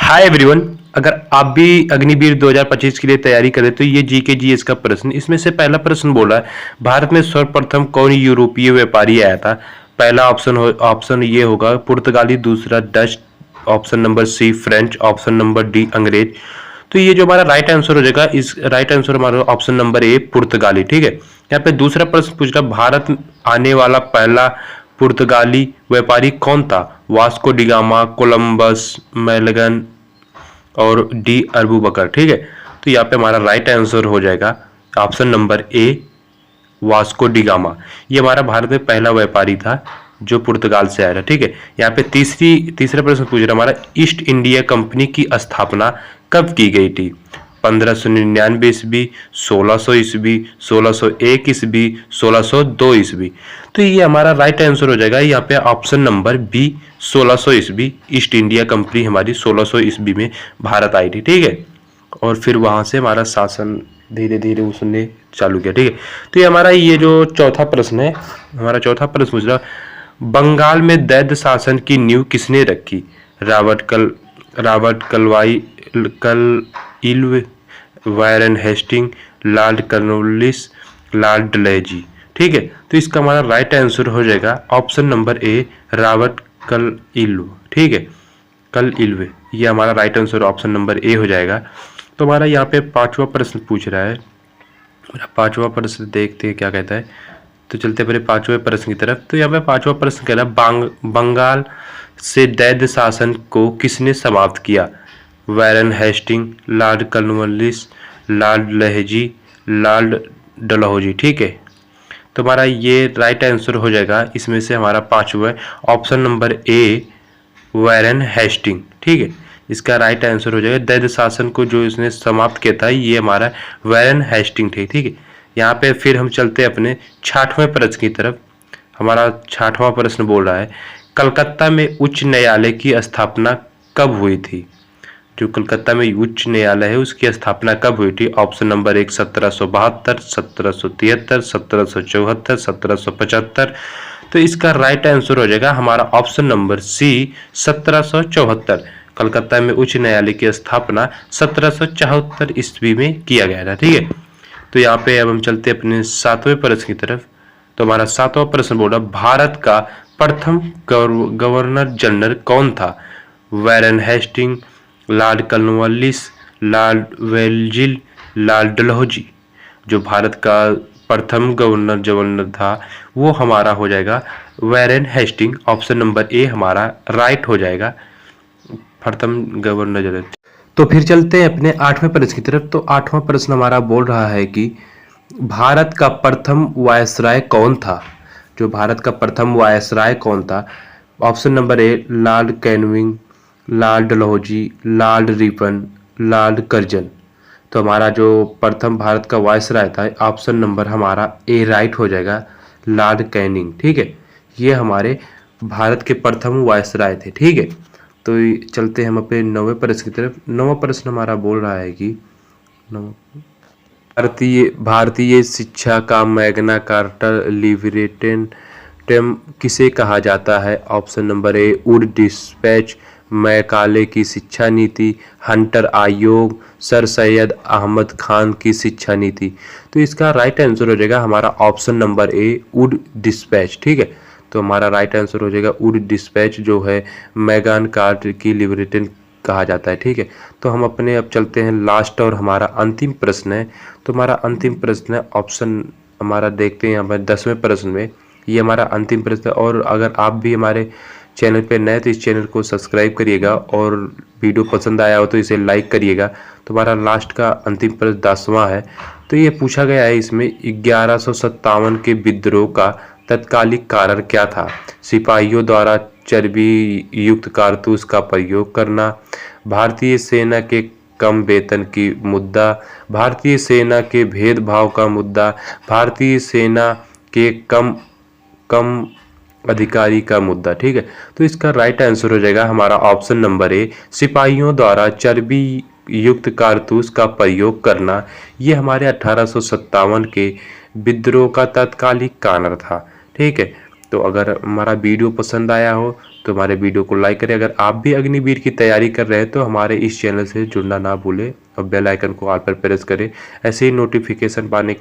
Hi everyone. अगर आप भी अग्निवीर 2025 के लिए तैयारी करें तो ये जीके जीएस का प्रश्न, इसमें से पहला प्रश्न बोला है भारत में सर्वप्रथम कौन यूरोपीय व्यापारी आया था। पहला ऑप्शन ये होगा पुर्तगाली, दूसरा Dutch, option number C French, option number D अंग्रेज। तो ये जो हमारा राइट आंसर हो जाएगा, इस राइट आंसर हमारा ऑप्शन नंबर ए पुर्तगाली। ठीक है, यहाँ पे दूसरा प्रश्न पूछ रहा भारत आने वाला पहला पुर्तगाली व्यापारी कौन था। वास्को डिगामा, कोलंबस, मैलगन और डी अरबू बकर। ठीक है, तो यहाँ पे हमारा राइट आंसर हो जाएगा ऑप्शन नंबर ए वास्को डिगामा। ये हमारा भारत में पहला व्यापारी था जो पुर्तगाल से आया था। ठीक है, यहाँ पे तीसरा प्रश्न पूछ रहा हमारा ईस्ट इंडिया कंपनी की स्थापना कब की गई थी। 1599 ईस्वी, 1600 ईस्वी, 1601 ईस्वी, 1602 ईस्वी। तो ये हमारा राइट आंसर हो जाएगा यहाँ पे ऑप्शन नंबर बी 1600 ईस्वी। ईस्ट इंडिया कंपनी हमारी 1600 ईस्वी में भारत आई थी। ठीक है, और फिर वहां से हमारा शासन धीरे धीरे उसने चालू किया। ठीक है, तो ये हमारा ये जो चौथा प्रश्न है, हमारा चौथा प्रश्न पूछ रहा बंगाल में दैद्य शासन की नींव किसने रखी। Robert Clive, Warren Hasting, Lord Cornwallis, Lord Dalhousie. ठीक है, तो इसका हमारा राइट आंसर हो जाएगा ऑप्शन नंबर ए रॉबर्ट कल इल्व। ठीक है, कल इल्व ये हमारा राइट आंसर ऑप्शन नंबर ए हो जाएगा। तो हमारा यहाँ पे पांचवा प्रश्न पूछ रहा है, पांचवा प्रश्न देखते हैं क्या कहता है। तो चलते पहले पांचवें प्रश्न की तरफ। तो यहाँ पे पांचवा प्रश्न कह रहा है बंगाल से दैद्य शासन को किसने समाप्त किया। Warren Hasting, Lord Cornwallis, Lord Dalhousie, Lord Dalhousie. ठीक है, तो हमारा ये राइट आंसर हो जाएगा इसमें से हमारा पांचवा option number A Warren Hasting. ठीक है, इसका राइट आंसर हो जाएगा दैद्य शासन को जो इसने समाप्त किया था ये हमारा वारेन हेस्टिंग थे। ठीक है, यहाँ पे फिर हम चलते हैं अपने छठवें प्रश्न की तरफ। हमारा छठवां प्रश्न बोल रहा है कलकत्ता में उच्च न्यायालय की स्थापना कब हुई थी। जो कलकत्ता में उच्च न्यायालय है उसकी स्थापना कब हुई थी। ऑप्शन नंबर एक 1772, 1773, 1774, 1775। तो इसका राइट आंसर हो जाएगा हमारा ऑप्शन नंबर सी 1774। कलकत्ता में उच्च न्यायालय की स्थापना 1774 ईस्वी में किया गया था। ठीक है, तो यहाँ पे अब हम चलते हैं अपने सातवें प्रश्न की तरफ। तो हमारा सातवां प्रश्न बोला भारत का प्रथम गवर्नर जनरल कौन था। Warren Hasting, Lord Cornwallis, Lord Wellesley, Lord Dalhousie. जो भारत का प्रथम गवर्नर जनरल था वो हमारा हो जाएगा Warren Hasting. Option number A हमारा राइट हो जाएगा प्रथम गवर्नर जनरल। तो फिर चलते हैं अपने आठवें प्रश्न की तरफ। तो आठवां प्रश्न हमारा बोल रहा है कि भारत का प्रथम वायसराय कौन था। जो भारत का प्रथम वायसराय कौन था। Option number A Lord Canning, Lord Dalhousie, Lord Ripon, Lord Curzon. तो हमारा जो प्रथम भारत का वायसराय था ऑप्शन नंबर हमारा ए राइट हो जाएगा लॉर्ड कैनिंग। ठीक है, ये हमारे भारत के प्रथम वायसराय थे। ठीक है, तो चलते हैं हम अपने नौवें प्रश्न की तरफ। नौवां प्रश्न हमारा बोल रहा है कि भारतीय शिक्षा का मैग्ना कार्टा लिबरेटम किसे कहा जाता है। ऑप्शन नंबर ए वुड डिस्पैच, मैकाले की शिक्षा नीति, हंटर आयोग, सर सैयद अहमद खान की शिक्षा नीति। तो इसका राइट आंसर हो जाएगा हमारा ऑप्शन नंबर ए वुड डिस्पैच। ठीक है, तो हमारा राइट आंसर हो जाएगा वुड डिस्पैच जो है मैग्ना कार्टा की लिबरेटन कहा जाता है। ठीक है, तो हम अपने अब चलते हैं लास्ट और हमारा अंतिम प्रश्न है। तो हमारा अंतिम प्रश्न है ऑप्शन हमारा देखते हैं यहाँ पर 10वें प्रश्न में। ये हमारा अंतिम प्रश्न है और अगर आप भी हमारे चैनल पे नए तो इस चैनल को सब्सक्राइब करिएगा और वीडियो पसंद आया हो तो इसे लाइक करिएगा। तो हमारा लास्ट का अंतिम प्रश्न 10वां है। तो ये पूछा गया है इसमें 1157 के विद्रोह का तत्कालिक कारण क्या था। सिपाहियों द्वारा चर्बी युक्त कारतूस का प्रयोग करना, भारतीय सेना के कम वेतन की मुद्दा, भारतीय सेना के भेदभाव का मुद्दा, भारतीय सेना के कम अधिकारी का मुद्दा। ठीक है, तो इसका राइट आंसर हो जाएगा हमारा ऑप्शन नंबर ए सिपाहियों द्वारा चर्बी युक्त कारतूस का प्रयोग करना। ये हमारे 1857 के विद्रोह का तत्कालिक कारण था। ठीक है, तो अगर हमारा वीडियो पसंद आया हो तो हमारे वीडियो को लाइक करें। अगर आप भी अग्निवीर की तैयारी कर रहे हैं तो हमारे इस चैनल से जुड़ना ना भूलें और बेल आइकन को ऑल पर प्रेस करें ऐसे ही नोटिफिकेशन पाने